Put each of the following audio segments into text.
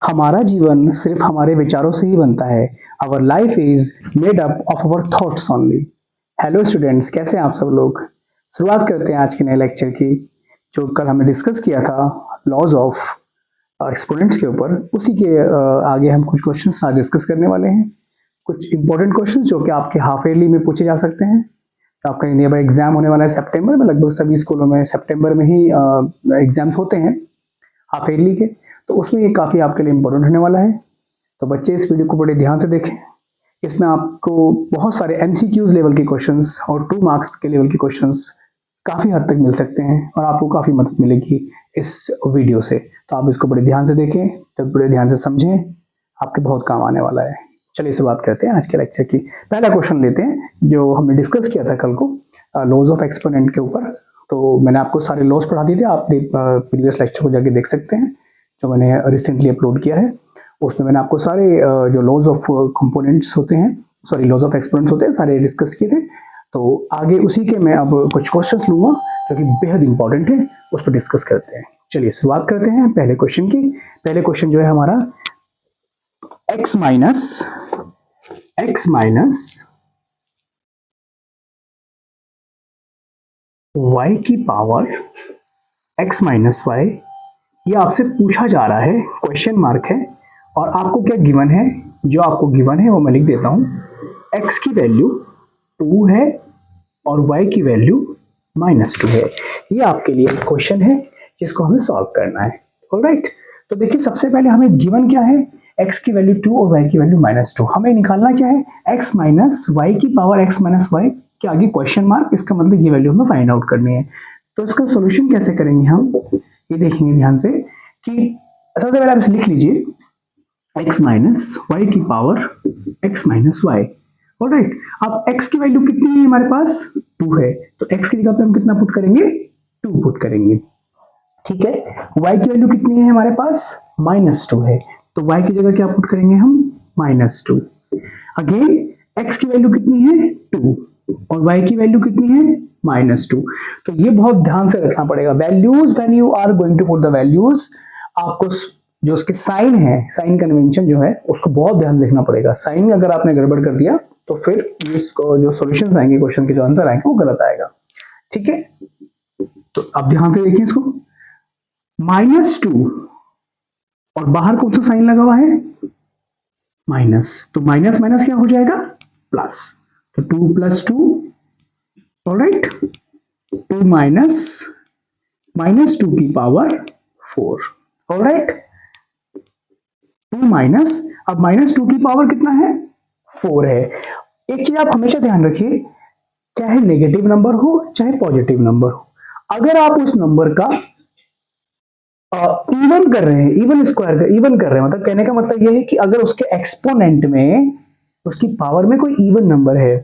हमारा जीवन सिर्फ हमारे विचारों से ही बनता है। Our life is made up of our thoughts only. Hello students, कैसे हैं आप सब लोग। शुरुआत करते हैं आज के नए लेक्चर की। जो कल हमने डिस्कस किया था लॉज ऑफ एक्सपोनेंट्स के ऊपर, उसी के आगे हम कुछ क्वेश्चंस आज डिस्कस करने वाले हैं। कुछ इंपॉर्टेंट क्वेश्चंस जो कि आपके हाफ ईयरली में पूछे जा सकते हैं। तो आपका इंडिया में एग्जाम होने वाला है सितंबर में। लगभग सभी स्कूलों में सितंबर में ही एग्जाम्स होते हैं हाफ ईयरली के। तो उसमें ये काफ़ी आपके लिए इम्पोर्टेंट होने वाला है। तो बच्चे इस वीडियो को बड़े ध्यान से देखें। इसमें आपको बहुत सारे एमसीक्यूज लेवल के क्वेश्चंस और 2 मार्क्स के लेवल के क्वेश्चंस काफ़ी हद तक मिल सकते हैं और आपको काफ़ी मदद मिलेगी इस वीडियो से। तो आप इसको बड़े ध्यान से देखें, तो बड़े ध्यान से समझें, आपके बहुत काम आने वाला है। चलिए शुरुआत करते हैं आज के लेक्चर की। पहला क्वेश्चन लेते हैं जो हमने डिस्कस किया था कल को, लॉज ऑफ एक्सपोनेंट के ऊपर। तो मैंने आपको सारे लॉज पढ़ा दिए थे, आप प्रीवियस लेक्चर को जाके देख सकते हैं जो मैंने रिसेंटली अपलोड किया है। उसमें मैंने आपको सारे जो लॉज ऑफ कंपोनेंट्स होते हैं, सॉरी लॉज ऑफ एक्सपोनेंट्स होते हैं, सारे डिस्कस किए थे। तो आगे उसी के मैं अब कुछ क्वेश्चंस लूंगा जो कि बेहद इंपॉर्टेंट है, उस पर डिस्कस करते हैं। चलिए शुरुआत करते हैं पहले क्वेश्चन की। पहले क्वेश्चन जो है हमारा x माइनस y की पावर x माइनस वाई, ये आपसे पूछा जा रहा है, क्वेश्चन मार्क है। और आपको क्या गिवन है, जो आपको गिवन है वो मैं लिख देता हूं। x की वैल्यू 2 है और y की वैल्यू -2 है। ये आपके लिए एक क्वेश्चन है जिसको हमें सॉल्व करना है। ऑलराइट, तो देखिए सबसे पहले हमें गिवन क्या है, x की वैल्यू 2 और y की वैल्यू -2। हमें निकालना क्या है, x माइनस वाई की पावर x माइनस वाई के आगे क्वेश्चन मार्क, इसका मतलब ये वैल्यू हमें फाइंड आउट करनी है। तो इसका सोल्यूशन कैसे करेंगे हम, ये देखेंगे ध्यान से कि सबसे पहले आप इसे लिख लीजिए, x माइनस वाई की power x minus Y. Alright, अब x की वैल्यू कितनी है हमारे पास, 2 है, तो x की जगह पे हम कितना पुट करेंगे, 2 पुट करेंगे। ठीक है, y की वैल्यू कितनी है हमारे पास, -2 है, तो y की जगह क्या पुट करेंगे हम, -2। अगेन x की वैल्यू कितनी है, 2 और y की वैल्यू कितनी है, -2। तो ये बहुत ध्यान से रखना पड़ेगा। Values when you are going to put the values, आपको जो उसके साइन है, साइन कन्वेंशन जो है उसको बहुत ध्यान देखना पड़ेगा। साइन अगर आपने गड़बड़ कर दिया तो फिर इसको जो सॉल्यूशंस आएंगे, क्वेश्चन के जो आंसर आएंगे वो गलत आएगा। ठीक है, तो आप ध्यान से देखिए इसको, -2 और बाहर कौन सा साइन लगा हुआ है, माइनस, तो माइनस माइनस क्या हो जाएगा, प्लस। तो 2 + 2, ऑलराइट, 2 -2 की पावर 4। ऑलराइट, 2 माइनस, अब -2 की पावर कितना है, 4 है। एक चीज आप हमेशा ध्यान रखिए, चाहे नेगेटिव नंबर हो चाहे पॉजिटिव नंबर हो, अगर आप उस नंबर का इवन कर रहे हैं, इवन स्क्वायर कर, इवन कर रहे हैं, मतलब कहने का मतलब यह है कि अगर उसके एक्सपोनेंट में, उसकी पावर में कोई इवन नंबर है,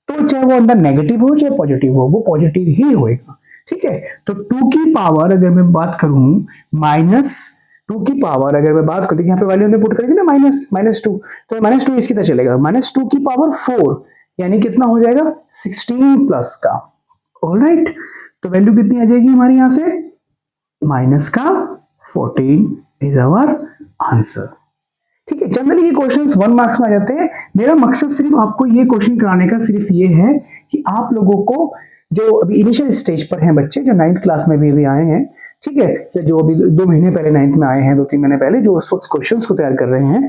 तो चाहे वो अंदर नेगेटिव हो चाहे पॉजिटिव हो, वो पॉजिटिव ही होएगा। ठीक है, तो 2 की पावर अगर मैं बात करूं, -2 की पावर अगर मैं बात करूं, यहाँ पे वैल्यू हमने पुट करी थी ना, -2, तो -2 इसकी तरह चलेगा, -2 की पावर 4 यानी कितना हो जाएगा, 16 प्लस का। ऑलराइट, तो वैल्यू कितनी आ जाएगी हमारी यहां से, -14 इज आवर आंसर। ठीक है, जनरली ये क्वेश्चंस 1 मार्क्स में आ जाते हैं। मेरा मकसद सिर्फ आपको ये क्वेश्चन कराने का सिर्फ ये है कि आप लोगों को, जो अभी इनिशियल स्टेज पर हैं बच्चे, जो 9th क्लास में भी आए हैं, ठीक है, या जो अभी 2 महीने पहले 9th में आए हैं, 2-3 महीने पहले, जो उस वक्त क्वेश्चंस को तैयार कर रहे हैं,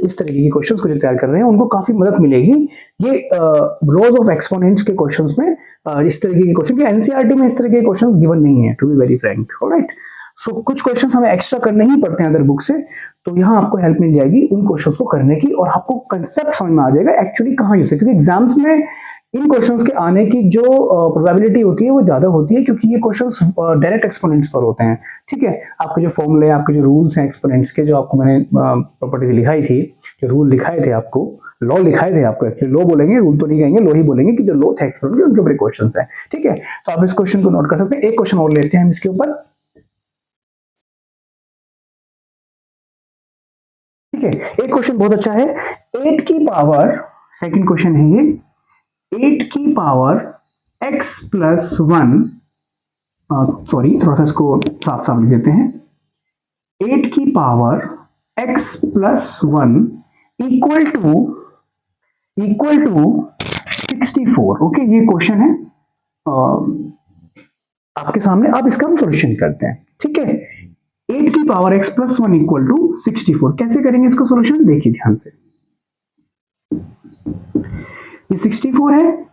इस तरीके के क्वेश्चंस को जो तैयार कर रहे हैं, उनको काफी मदद मिलेगी ये लॉज ऑफ एक्सपोनेंट्स के क्वेश्चंस में। इस तरीके के क्वेश्चन के एनसीईआरटी में इस तरह के क्वेश्चंस गिवन नहीं है, to be very frank. Alright, so कुछ क्वेश्चंस हमें एक्स्ट्रा करने ही पड़ते हैं अदर बुक से, तो यहाँ आपको हेल्प मिल जाएगी उन क्वेश्चंस को करने की, और आपको कंसेप्ट समझ में आ जाएगा एक्चुअली कहाँ यूज है। क्योंकि एग्जाम्स में इन क्वेश्चंस के आने की जो प्रोबेबिलिटी होती है वो ज्यादा होती है, क्योंकि ये क्वेश्चंस डायरेक्ट एक्सपोनेंट्स पर होते हैं। ठीक है, आपके जो फॉर्मूले, आपके जो रूल्स हैं एक्सपोनेंट्स के, जो आपको मैंने प्रॉपर्टीज लिखाई थी, जो रूल लिखाए थे आपको, लॉ लिखाए थे आपको, एक्चुअली लॉ बोलेंगे, रूल तो नहीं कहेंगे, लॉ ही बोलेंगे, कि जो लॉ थे एक्सपोनेंट के उनके ऊपर क्वेश्चन है। ठीक है, तो आप इस क्वेश्चन को नोट कर सकते हैं। एक क्वेश्चन और लेते हैं हम इसके ऊपर। ठीक है, एक क्वेश्चन बहुत अच्छा है, 8 की पावर, सेकंड क्वेश्चन है ये, 8 की पावर x + 1, सॉरी थोड़ा सा इसको साफ साफ लिख देते हैं, 8 की power x plus 1 equal to 64। Okay, ये क्वेश्चन है आपके सामने। अब इसका हम सोल्यूशन करते हैं, ठीक है। 8 की power x plus 1 equal to 64। कैसे करेंगे इसका सोल्यूशन, देखिए ध्यान से। ये 64 है,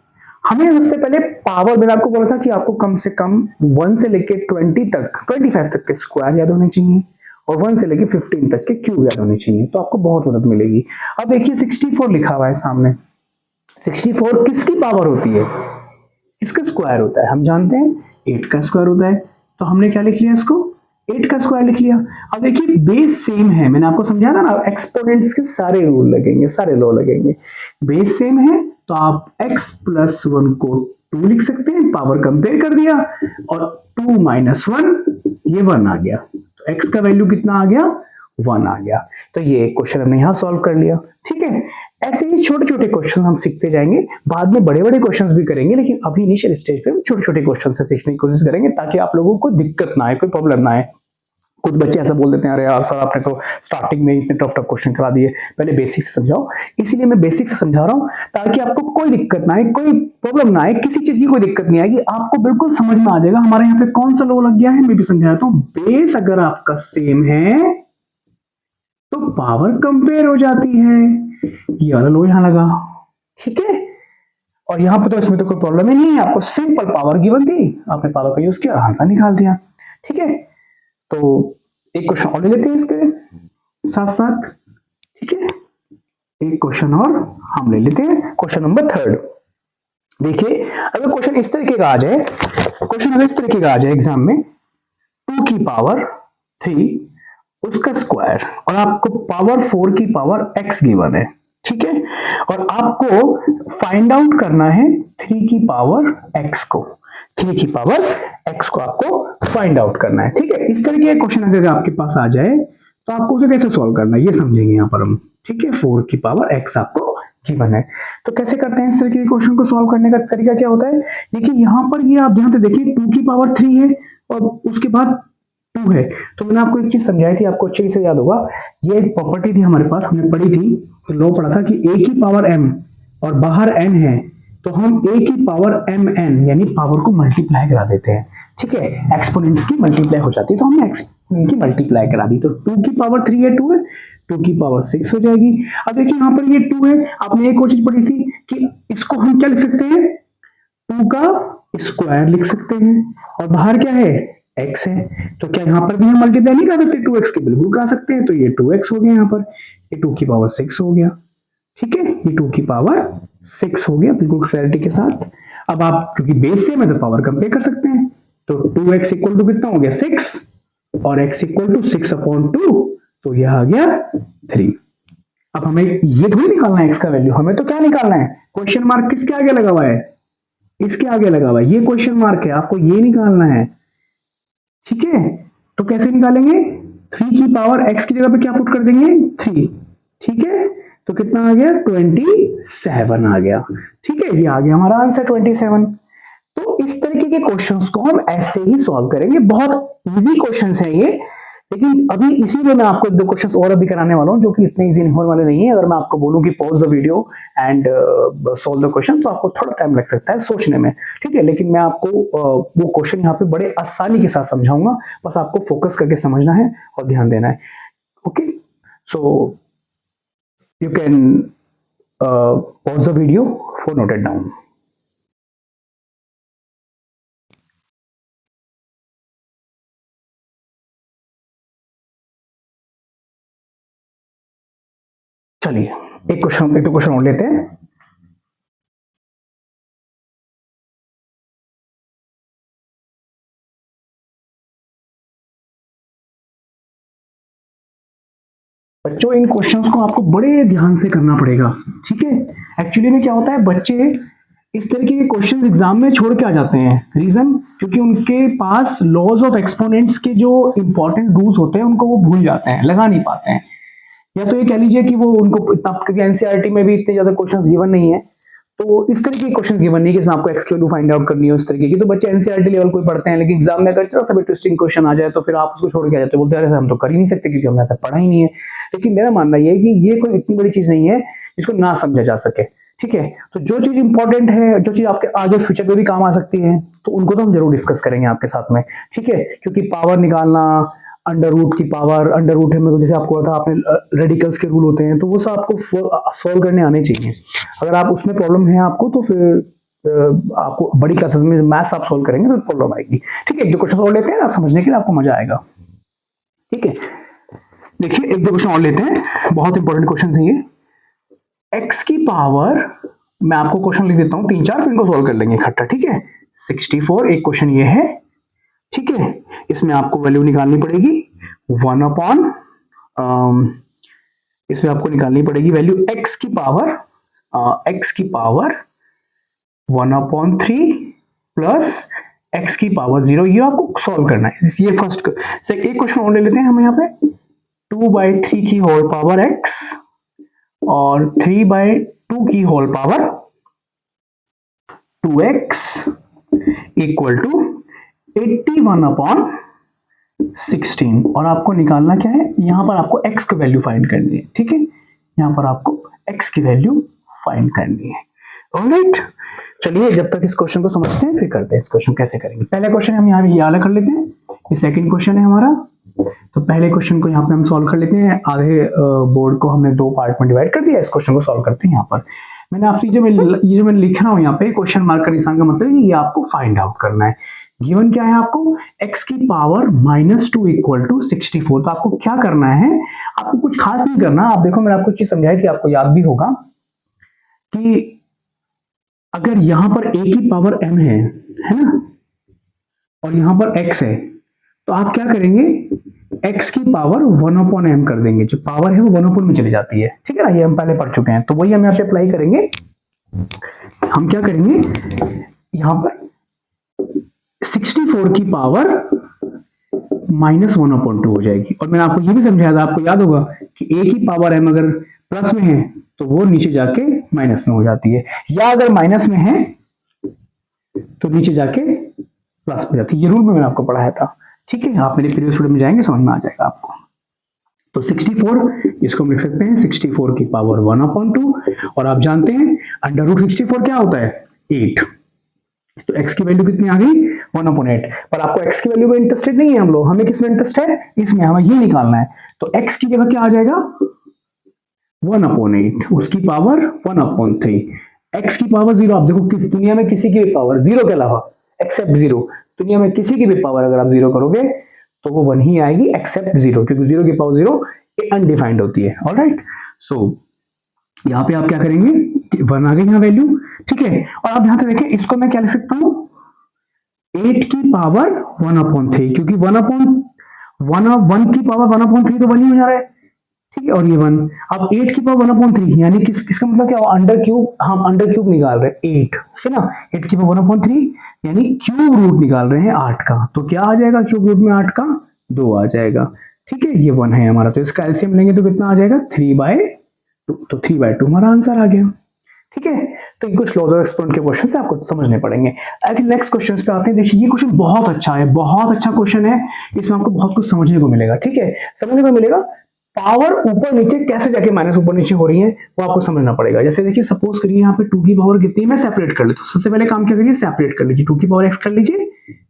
हमें सबसे पहले पावर, मैंने आपको बोला था कि आपको कम से कम 1 से लेके 20 तक 25 तक के स्क्वायर याद होने चाहिए और 1 से लेके 15 तक के क्यूब याद होने चाहिए, तो आपको बहुत मदद मिलेगी। अब देखिए 64 लिखा हुआ है सामने। 64 किसकी पावर होती है, किसका स्क्वायर होता है, हम जानते हैं 8 का स्क्वायर होता है। तो हमने क्या लिख लिया, इसको 8 का स्क्वायर लिख लिया। अब देखिए बेस सेम है, मैंने आपको समझाया था ना, एक्सपोनेंट्स के सारे रूल लगेंगे, सारे लॉ लगेंगे। बेस सेम है तो आप x प्लस 1 को 2 लिख सकते हैं, पावर कंपेयर कर दिया और 2 माइनस 1 ये 1 आ गया, तो x का वैल्यू कितना आ गया, 1 आ गया। तो ये क्वेश्चन हमने यहां सॉल्व कर लिया, ठीक है। ऐसे ही छोटे छोटे क्वेश्चन हम सीखते जाएंगे, बाद में बड़े बड़े क्वेश्चन भी करेंगे, लेकिन अभी इनिशियल स्टेज पे छोटे छोटे क्वेश्चन से सीखने की कोशिश करेंगे ताकि आप लोगों को दिक्कत ना आए, कोई प्रॉब्लम ना आए। कुछ बच्चे ऐसा बोल देते हैं, अरे यार सर आपने तो स्टार्टिंग में इतने टफ टफ क्वेश्चन करा दिए, पहले बेसिक से समझाओ। इसीलिए मैं बेसिक से समझा रहा हूं ताकि आपको कोई दिक्कत ना आए, कोई प्रॉब्लम ना आए, किसी चीज की कोई दिक्कत नहीं आएगी, आपको बिल्कुल समझ में आ जाएगा हमारे यहाँ पे कौन सा लॉ लग गया है। मैं भी समझाता हूं, बेस अगर आपका सेम है तो पावर कंपेयर हो जाती है, ये वाला लो यहां लगा, ठीक है। और यहां पर तो इसमें तो कोई प्रॉब्लम ही नहीं है, आपको सिंपल पावर गिवन थी, आपने पावर का यूज किया, आंसर निकाल दिया, ठीक है। तो एक क्वेश्चन और ले लेते हैं इसके साथ साथ, ठीक है। एक क्वेश्चन और हम ले लेते हैं, क्वेश्चन नंबर 3। देखिए अगर क्वेश्चन इस तरीके का आ जाए, क्वेश्चन अगर इस तरीके का आ जाए एग्जाम में, 2 की पावर 3 उसका स्क्वायर और आपको पावर 4 की पावर x गिवन है, ठीक है। और आपको फाइंड आउट करना है 3 की पावर x को, 3 की पावर x को आपको फाइंड आउट करना है, ठीक है। इस तरीके का क्वेश्चन अगर आपके पास आ जाए तो आपको उसे कैसे सॉल्व करना है ये समझेंगे यहाँ पर हम, ठीक है। 4 की पावर x आपको गिवन है, तो कैसे करते हैं इस तरीके के क्वेश्चन को सॉल्व करने का तरीका क्या होता है। देखिए यहाँ पर ये आप ध्यान से देखिए, 2 की पावर 3 है और उसके बाद 2 है। तो मैंने आपको एक चीज समझाई थी, आपको अच्छे से याद होगा, ये एक प्रॉपर्टी थी हमारे पास, हमने पढ़ी थी, तो लॉ पढ़ा था कि a की पावर m और बाहर n है तो हम a की पावर mn यानी पावर को मल्टीप्लाई करा देते हैं, ठीक है। एक्सपोनेंट्स की मल्टीप्लाई हो जाती है तो हमने एक्सपोनेंट की मल्टीप्लाई करा दी, तो 2 की पावर 3 है 2 है, 2 की पावर 6 हो जाएगी। अब देखिए यहाँ पर ये 2 है, आपने एक और चीज पढ़ी थी कि इसको हम क्या लिख सकते हैं, 2 का स्क्वायर लिख सकते हैं और बाहर क्या है x है, तो क्या यहाँ पर भी हम मल्टीप्लाई नहीं कर सकते 2x के, बिल्कुल कर सकते हैं। तो ये 2x हो गया, यहाँ पर ये 2 की पावर 6 हो गया, ठीक है, ये 2 की पावर 6 हो गया बिल्कुल क्लैरिटी के साथ। अब आप क्योंकि बेस सेम है तो पावर कंपेयर कर सकते हैं, तो 2x इक्वल टू कितना हो गया 6 और x इक्वल टू 6/2, तो यह आ गया 3। अब हमें ये थोड़ी निकालना है x का वैल्यू, हमें तो क्या निकालना है, क्वेश्चन मार्क किसके आगे लगा हुआ है, इसके आगे लगा हुआ है, ये क्वेश्चन मार्क है, आपको ये निकालना है, ठीक है। तो कैसे निकालेंगे, 3 की पावर x की जगह पे क्या पुट कर देंगे 3, ठीक है। तो कितना आ गया 27 आ गया, ठीक है, ये आ गया हमारा आंसर 27। तो इस तरीके के क्वेश्चंस को हम ऐसे ही सॉल्व करेंगे, बहुत इजी क्वेश्चंस हैं ये, लेकिन अभी इसीलिए मैं आपको 2 क्वेश्चंस और अभी कराने वाला हूं जो कि इतने इजी होने वाले नहीं है। अगर मैं आपको बोलूं कि pause the video and solve the question तो आपको थोड़ा टाइम लग सकता है सोचने में, ठीक है। लेकिन मैं आपको वो क्वेश्चन यहाँ पे बड़े आसानी के साथ समझाऊंगा, बस आपको फोकस करके समझना है और ध्यान देना है, okay. So you can pause the video for note it down. चलिए एक दो क्वेश्चन और लेते हैं। बच्चों इन क्वेश्चंस को आपको बड़े ध्यान से करना पड़ेगा, ठीक है। एक्चुअली में क्या होता है, बच्चे इस तरीके के क्वेश्चंस एग्जाम में छोड़ के आ जाते हैं, रीजन क्योंकि उनके पास लॉज ऑफ एक्सपोनेंट्स के जो इंपॉर्टेंट रूल्स होते हैं उनको वो भूल जाते हैं, लगा नहीं पाते हैं, या तो ये कह लीजिए कि वो उनको तब एनसीईआरटी में भी इतने ज्यादा क्वेश्चंस गिवन नहीं है, तो इस तरह के क्वेश्चन गिवन नहीं कि इसमें आपको एक्स की वैल्यू फाइंड आउट करनी है उस तरीके की। तो बच्चे एनसीईआरटी लेवल कोई पढ़ते हैं, लेकिन एग्जाम में अगर थोड़ा सा भी ट्विस्टिंग क्वेश्चन आ जाए तो फिर आप उसको छोड़ के आ जाते हैं, बोलते हैं अरे हम तो कर ही नहीं सकते क्योंकि हमने ऐसा पढ़ा ही नहीं है। लेकिन मेरा मानना यह है कि ये कोई इतनी बड़ी चीज नहीं है जिसको ना समझा जा सके, ठीक है। तो जो चीज इंपॉर्टेंट है, जो चीज आपके आगे फ्यूचर में भी काम आ सकती है, तो उनको तो हम जरूर डिस्कस करेंगे आपके साथ में, ठीक है। क्योंकि पावर निकालना, अंडर रूट की पावर, अंडर रूट में जैसे आपको पता आपने रेडिकल्स के रूल होते हैं, तो वो सब आपको सॉल्व करने आने चाहिए। अगर आप उसमें प्रॉब्लम है आपको, तो फिर आपको बड़ी क्लासेस में मैथ्स आप सॉल्व करेंगे तो प्रॉब्लम आएगी, ठीक है। एक दो क्वेश्चन और लेते हैं, आप समझने के लिए आपको मजा आएगा, ठीक है। देखिए एक दो क्वेश्चन और लेते हैं, बहुत इंपॉर्टेंट क्वेश्चन है ये। एक्स की पावर, मैं आपको क्वेश्चन लिख देता हूं 3-4, फिर इनको सॉल्व कर लेंगे इकट्ठा, ठीक है। 64 एक क्वेश्चन ये है, ठीक है। इसमें आपको वैल्यू निकालनी पड़ेगी 1 अपॉन, इसमें आपको निकालनी पड़ेगी वैल्यू x की पावर 1/3 प्लस x की पावर 0, ये आपको सॉल्व करना है। ये फर्स्ट एक क्वेश्चन और ले लेते हैं हम यहाँ पे, 2/3 की होल पावर x और 3/2 की whole power 2x equal to 81/16। और आपको निकालना क्या है, यहां पर आपको x की वैल्यू फाइंड करनी है, ठीक है। यहां पर आपको x की वैल्यू फाइंड करनी है, ऑलराइट। चलिए जब तक इस क्वेश्चन को समझते हैं फिर करते हैं इस क्वेश्चन कैसे करेंगे। पहला क्वेश्चन हम यहाँ ये अलग कर लेते हैं, ये सेकंड क्वेश्चन है हमारा। तो पहले क्वेश्चन को यहाँ पे हम सॉल्व कर लेते हैं। आधे बोर्ड को हमने 2 पार्ट में डिवाइड कर दिया, इस क्वेश्चन को सॉल्व करते हैं। यहाँ पर मैंने आपसे ये जो मैं लिख रहा हूँ यहाँ पे क्वेश्चन मार्क का निशान का मतलब है ये आपको फाइंड आउट करना है। गिवन क्या है आपको, x की पावर -2 इक्वल टू 64। तो आपको क्या करना है, आपको कुछ खास नहीं करना। आप देखो मैंने आपको चीज समझाई थी, आपको याद भी होगा कि अगर यहां पर a की पावर m है ना, और यहां पर x है, तो आप क्या करेंगे, x की पावर 1/m कर देंगे। जो पावर है वो 1/m में चली जाती है, ठीक है ना, ये हम पहले पढ़ चुके हैं। तो वही हम यहाँ पे अप्लाई करेंगे। हम क्या करेंगे, यहां पर 64 की पावर -1/2 हो जाएगी। और मैंने आपको ये भी समझाया था, आपको याद होगा कि a की पावर m अगर प्लस में है तो वो नीचे जाके माइनस में हो जाती है, या अगर माइनस में है तो नीचे जाके प्लस में जाती है। ये रूल मैंने आपको पढ़ाया था, ठीक है। आप मेरे प्रीवियस वीडियो में जाएंगे, समझ में आ जाएगा आपको। तो 64 इसको हम लिख सकते हैं 64 की पावर 1/2, और आप जानते हैं अंडर रूट 64 क्या होता है, 8। तो x की वैल्यू कितनी आ गई, 1/8। पर आपको x की वैल्यू में इंटरेस्टेड नहीं है हम लोग, हमें किस में इंटरेस्ट है, इसमें हमें ये निकालना है। तो x की जगह क्या आ जाएगा, 1/8, उसकी पावर 1/3। x की पावर 0, आप देखो किस दुनिया में किसी की भी पावर 0 के अलावा, एक्सेप्ट 0, दुनिया में किसी की भी पावर अगर आप 0 करोगे तो वो 1 ही आएगी एक्सेप्ट 0, क्योंकि 0 की पावर 0 अनडिफाइंड होती है, ऑलराइट। सो यहां पे आप क्या करेंगे, 1 आ गई यहां वैल्यू, ठीक है। और आप ध्यान से देखें, इसको मैं क्या लिख सकता हूं, 8 की पावर 1/3, क्योंकि 1 की पावर 1/3 तो 1 ही हो जा रहा है, ठीक है। और ये 1, अब 8 की पावर 1/3 यानी किसका मतलब क्या, अंडर क्यूब, हम अंडर क्यूब निकाल रहे हैं 8 से ना, 8 की पावर 1/3 यानी क्यूब रूट निकाल रहे हैं 8 का। तो क्या आ जाएगा क्यूब रूट में 8 का, 2 आ जाएगा, ठीक है। ये 1 है हमारा, तो इसका एलसीएम लेंगे तो कितना आ जाएगा, 3/2। तो 3/2 हमारा आंसर आ गया, ठीक है। तो ये कुछ लॉज ऑफ एक्सपोनेंट के क्वेश्चन आपको समझने पड़ेंगे। आगे नेक्स्ट क्वेश्चन पे आते हैं। देखिए ये क्वेश्चन बहुत अच्छा है, बहुत अच्छा क्वेश्चन है, इसमें आपको बहुत कुछ समझने को मिलेगा, ठीक है। समझने को मिलेगा पावर ऊपर नीचे कैसे जाके माइनस ऊपर नीचे हो रही है वो आपको समझना पड़ेगा। जैसे देखिए सपोज करिए यहाँ पे 2 की पावर कितनी, मैं सेपरेट कर लेता हूँ। सबसे पहले काम क्या करिए, सेपरेट कर लीजिए, 2 की पावर x कर लीजिए,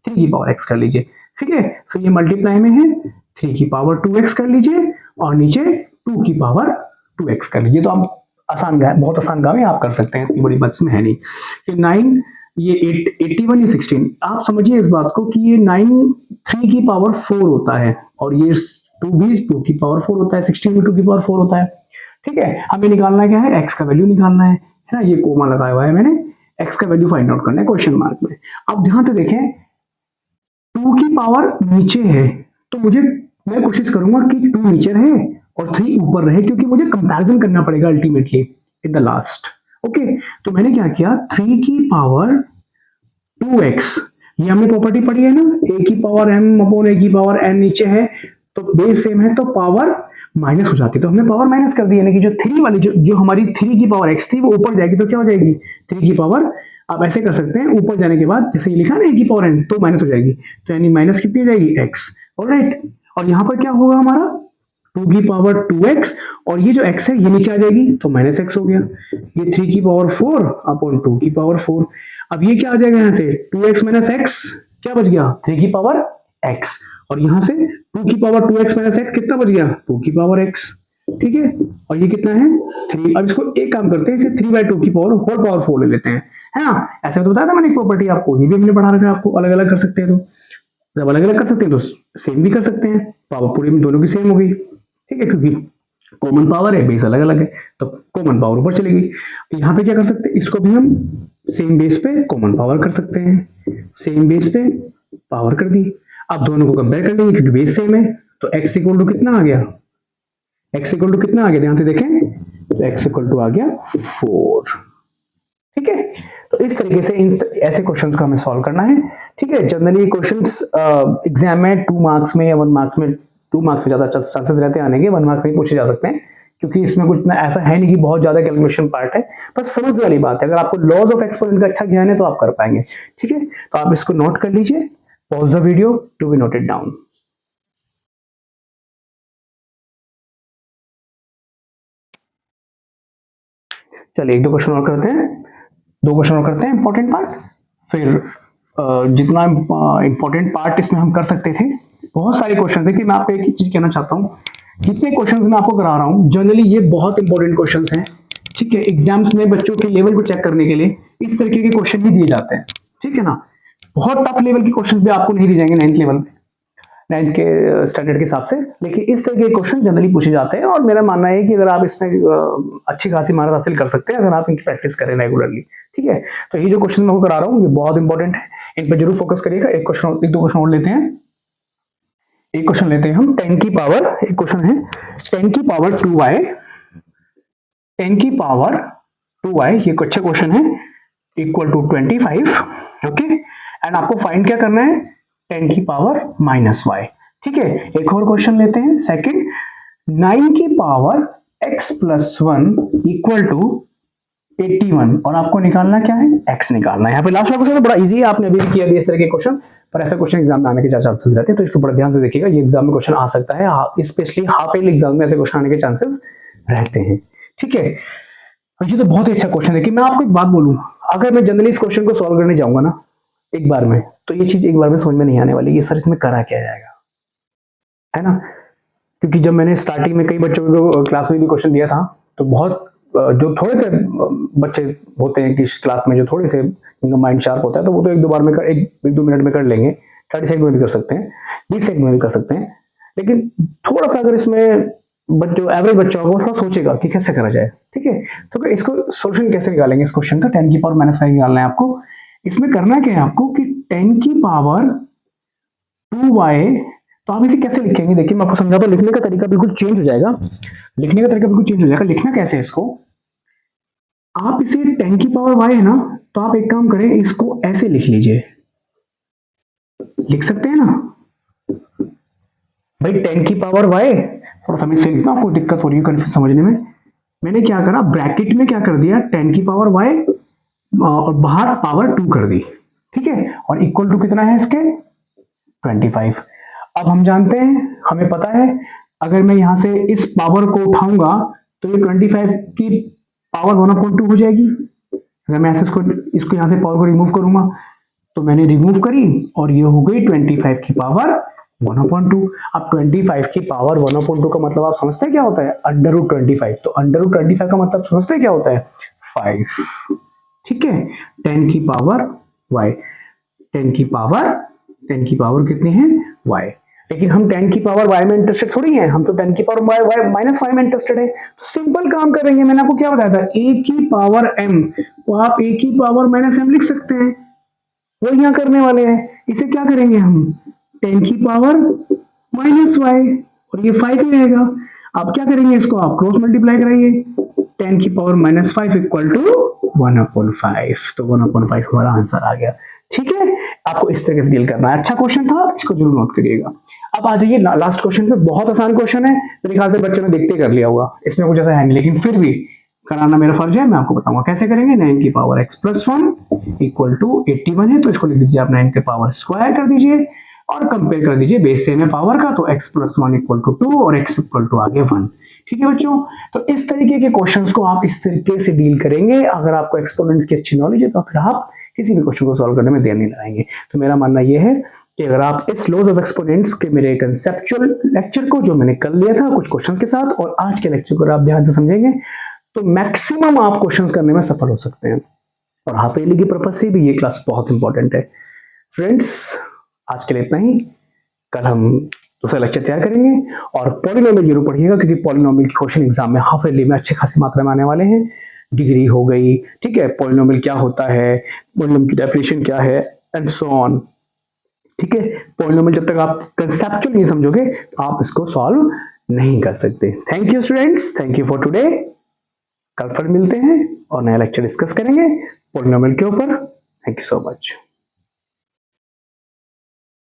3 की पावर x कर लीजिए, ठीक है। फिर ये मल्टीप्लाई में है, 3 की पावर 2x कर लीजिए और नीचे 2 की पावर 2x कर लीजिए। तो आप आसान, बहुत आसान काम है, आप कर सकते हैं, इतनी बड़ी बात इसमें है नहीं। ये 9, ये 81, ये 16। आप समझिए इस बात को कि ये 9 3 की पावर 4 होता है, और ये 2 भी 2 की पावर 4 होता है, 16 भी 2 की पावर 4 होता है, ठीक है। हमें निकालना क्या है, x का वैल्यू निकालना है ना। ये कोमा लगाया हुआ है मैंने, x का वैल्यू फाइंड आउट करना है क्वेश्चन मार्क में। अब ध्यान से देखें, 2 की पावर नीचे है, तो मैं कोशिश करूंगा कि 2 नीचे रहे और 3 ऊपर रहे, क्योंकि मुझे कंपैरिजन करना पड़ेगा ultimately in the last, okay. तो मैंने क्या किया, 3 की पावर 2x, ये हमने प्रॉपर्टी पढ़ी है ना, a की पावर m अपॉन a की पावर n नीचे है तो बेस सेम है, तो पावर माइनस हो जाती, तो हमने पावर माइनस कर दी, यानी कि जो 3 वाली जो हमारी 3 की पावर x थी वो ऊपर जाएगी, तो क्या हो जाएगी 3 की पावर, आप ऐसे कर सकते हैं ऊपर जाने के बाद जैसे ये लिखा ना a की पावर n, तो माइनस हो जाएगी, तो यानी माइनस कितनी हो जाएगी x। ऑलराइट, और यहाँ पर क्या होगा हमारा 2 की पावर 2x, और ये जो x है ये नीचे आ जाएगी तो माइनस x हो गया, ये 3 की पावर 4 अपॉन 2 की पावर 4। अब ये क्या आ जाएगा यहाँ से 2x माइनस x, क्या बच गया 3 की पावर x, और यहां से 2 की पावर 2x माइनस x कितना बच गया 2 की पावर x। ठीक है, और ये कितना है 3। अब इसको एक काम करते हैं, इसे 3/2 की पावर होल पावर 4 ले लेते हैं, है ना। ऐसा तो बताया था मैंने एक प्रॉपर्टी आपको, ये भी हमने पढ़ा रखा है आपको, अलग अलग कर सकते हैं, तो जब अलग अलग कर सकते हैं तो सेम भी कर सकते हैं, पावर पूरी में दोनों की सेम होगी। ठीक है, क्योंकि कॉमन पावर है, बेस अलग अलग है, तो कॉमन पावर ऊपर चलेगी। यहाँ पे क्या कर सकते हैं, इसको भी हम सेम बेस पे कॉमन पावर कर सकते हैं, सेम बेस पे पावर कर दी। अब दोनों को कंपेयर कर लेंगे क्योंकि बेस सेम है, तो x इक्वल टू कितना आ गया, x इक्वल टू कितना आ गया, ध्यान से देखें, तो x इक्वल टू आ गया 4। ठीक है, तो इस तरीके से इन ऐसे क्वेश्चंस को हमें सॉल्व करना है। ठीक है, जनरली क्वेश्चंस एग्जाम में 2 मार्क्स में या 1 मार्क्स में, 2 मार्क्स में ज्यादा चांसेस रहते हैं आने के, 1 मार्क्स में पूछे जा सकते हैं, क्योंकि इसमें कुछ ना ऐसा है नहीं कि बहुत ज्यादा कैलकुलेशन पार्ट है, बस समझने वाली बात है। अगर आपको लॉज ऑफ एक्सपोनेंट का अच्छा ज्ञान है तो आप कर पाएंगे। ठीक है, तो आप इसको नोट कर लीजिए, pause the video to be noted down. चलिए एक दो क्वेश्चन और करते हैं, 2 क्वेश्चन और करते हैं इंपॉर्टेंट पार्ट, फिर जितना इंपॉर्टेंट पार्ट इसमें हम कर सकते थे, बहुत सारे क्वेश्चन थे। कि मैं आपको एक ही चीज कहना चाहता हूँ, जितने क्वेश्चंस मैं आपको करा रहा हूँ जनरली ये बहुत इंपॉर्टेंट क्वेश्चंस हैं। ठीक है, एग्जाम्स में बच्चों के लेवल को चेक करने के लिए इस तरीके के क्वेश्चन ही दिए जाते हैं। ठीक है ना, बहुत टफ लेवल के क्वेश्चन भी आपको नहीं दिए जाएंगे 9th लेवल में, 9th के स्टैंडर्ड के हिसाब से, लेकिन इस तरह के क्वेश्चन जनरली पूछे जाते हैं। और मेरा मानना है कि अगर आप इसमें अच्छी खासी महारत हासिल कर सकते हैं अगर आप इनकी प्रैक्टिस करें रेगुलरली। ठीक है, तो ये जो क्वेश्चन मैं करा रहा हूँ ये बहुत इंपॉर्टेंट है, इन पर जरूर फोकस करिएगा। एक क्वेश्चन, एक दो क्वेश्चन और लेते हैं। एक क्वेश्चन लेते हैं हम 10 की पावर, एक क्वेश्चन है 10 की पावर 2y, 10 की पावर 2y, ये अच्छा क्वेश्चन है, इक्वल टू 25। ओके, एंड आपको फाइंड क्या करना है 10 की पावर माइनस y। ठीक है, एक और क्वेश्चन लेते हैं सेकंड, 9 की power x plus 1 equal to 81, और आपको निकालना क्या है x निकालना है। यहाँ पे लास्ट वाला क्वेश्चन तो बड़ा इजी है, आपने अभी भी किया भी इस तरह के क्वेश्चन, पर ऐसा क्वेश्चन एग्जाम में आने के ज्यादा चांसेस रहते हैं, तो इसको बड़ा ध्यान से देखिएगा, ये एग्जाम में क्वेश्चन आ सकता है, स्पेशली हाफ ईयरली एग्जाम में ऐसे क्वेश्चन आने के चांसेस रहते हैं। ठीक है, ये तो बहुत ही अच्छा क्वेश्चन है। कि मैं आपको एक बात बोलूं, अगर मैं जनरली इस क्वेश्चन को सॉल्व करने जाऊंगा ना एक बार में, तो ये चीज एक बार में समझ में नहीं आने वाली, ये सर इसमें करा क्या जाएगा, है ना। क्योंकि जब मैंने स्टार्टिंग में कई बच्चों को क्लास में भी क्वेश्चन दिया था, तो बहुत जो थोड़े से बच्चे होते हैं कि क्लास में जो थोड़े से इनका माइंड शार्प होता है, तो वो तो एक दो बार में एक दो मिनट में कर लेंगे, 30 सेकंड में भी कर सकते हैं, 20 सेकंड में भी कर सकते हैं। लेकिन थोड़ा सा अगर इसमें जो एवरेज बच्चा होगा वो थोड़ा सोचेगा कि कैसे करा जाए। ठीक है, तो इसको सोल्यूशन कैसे निकालेंगे इस क्वेश्चन का, 10 की पावर माइनस 5 निकालना है आपको। इसमें करना क्या है आपको कि 10 की पावर 2y, तो आप इसे कैसे लिखेंगे, देखिए मैं आपको समझाता हूं, लिखने का तरीका बिल्कुल चेंज हो जाएगा, लिखने का तरीका बिल्कुल चेंज हो जाएगा। लिखना कैसे है इसको, आप इसे 10 की पावर y है ना, तो आप एक काम करें, इसको ऐसे लिख लीजिए, लिख सकते हैं ना भाई 10 की पावर y, थोड़ा सा मैं इसे लिखता हूं, आपको दिक्कत हो रही है कंफ्यूज समझने में। मैंने क्या करा, ब्रैकेट में क्या कर दिया 10 की पावर y और बाहर पावर 2 कर दी। ठीक है, और इक्वल टू कितना है इसके 25। अब हम जानते हैं, हमें पता है, अगर मैं यहां से इस पावर को उठाऊंगा तो ये 25 की पावर 1/2 हो जाएगी। अगर मैं ऐसे इसको यहां से पावर को रिमूव करूंगा, तो मैंने रिमूव करी और ये हो गई 25 की पावर 1/2। अब 25 की पावर 1/2 का मतलब आप समझते हैं क्या होता है, √25। तो √25 का मतलब समझते हैं क्या होता है 5। ठीक है, 10 की पावर y, 10 की पावर कितनी है y। लेकिन हम 10 की पावर y में इंटरेस्टेड थोड़ी हैं, हम तो 10 की पावर y माइनस y में इंटरेस्टेड है। तो सिंपल काम करेंगे, मैंने आपको क्या बताया था, a की पावर m को आप a की पावर माइनस m लिख सकते हैं, वो यहाँ करने वाले हैं। इसे क्या करेंगे हम 10 की पावर माइनस y, और ये 5 ही रहेगा। आप क्या करेंगे, इसको आप क्रॉस मल्टीप्लाई कराइए, 10 की पावर माइनस 5 इक्वल टू 1/5, तो 1/5 हमारा आंसर आ गया। ठीक है, आपको इस तरीके से डील करना है। अच्छा क्वेश्चन था, इसको जरूर नोट करिएगा। अब आ जाइए लास्ट क्वेश्चन पे। बहुत आसान क्वेश्चन है, मेरे ख्याल से बच्चों ने देखते कर लिया होगा, इसमें कुछ ऐसा है नहीं, लेकिन फिर भी कराना मेरा फर्ज है, मैं आपको बताऊंगा कैसे करेंगे। 9 की power x plus 1 equal to 81 है, तो इसको लिख दीजिए आप 9 के पावर स्क्वायर कर दीजिए और कंपेयर कर दीजिए बेस सेम है पावर का, तो x प्लस 1 इक्वल टू 2 और x इक्वल टू आगे 1। ठीक है बच्चों, तो इस तरीके के क्वेश्चंस को आप इस तरीके से डील करेंगे। अगर आपको एक्सपोनेंट्स की अच्छी नॉलेज है तो फिर आप किसी भी क्वेश्चन को सॉल्व करने में देर नहीं लगाएंगे। तो मेरा मानना यह है कि अगर आप इस लॉज ऑफ एक्सपोनेंट्स के मेरे कंसेप्चुअल लेक्चर को जो मैंने कर लिया था कुछ क्वेश्चन के साथ, और आज के लेक्चर को आप ध्यान से समझेंगे तो मैक्सिमम आप क्वेश्चन करने में सफल हो सकते हैं। और हाफ ईयरली की पर्पज से भी ये क्लास बहुत इंपॉर्टेंट है। फ्रेंड्स, आज के लिए इतना ही। कल हम दूसरा लेक्चर तैयार करेंगे और पॉलिनोमियल जरूर पढ़िएगा, क्योंकि पॉलिनोमियल के क्वेश्चन एग्जाम में हाफ ईयरली में अच्छे खासी मात्रा में आने वाले हैं। डिग्री हो गई, ठीक है, पॉलिनोमियल क्या होता है, पॉलिनोमियल की डेफिनेशन क्या है, एंड सो ऑन। ठीक है, पॉलिनोमियल जब तक आप कंसेप्चुअल नहीं समझोगे आप इसको सॉल्व नहीं कर सकते। Thank you students, thank you for today. कल फिर मिलते हैं और नया लेक्चर डिस्कस करेंगे पॉलिनोमियल के ऊपर। Thank you so much.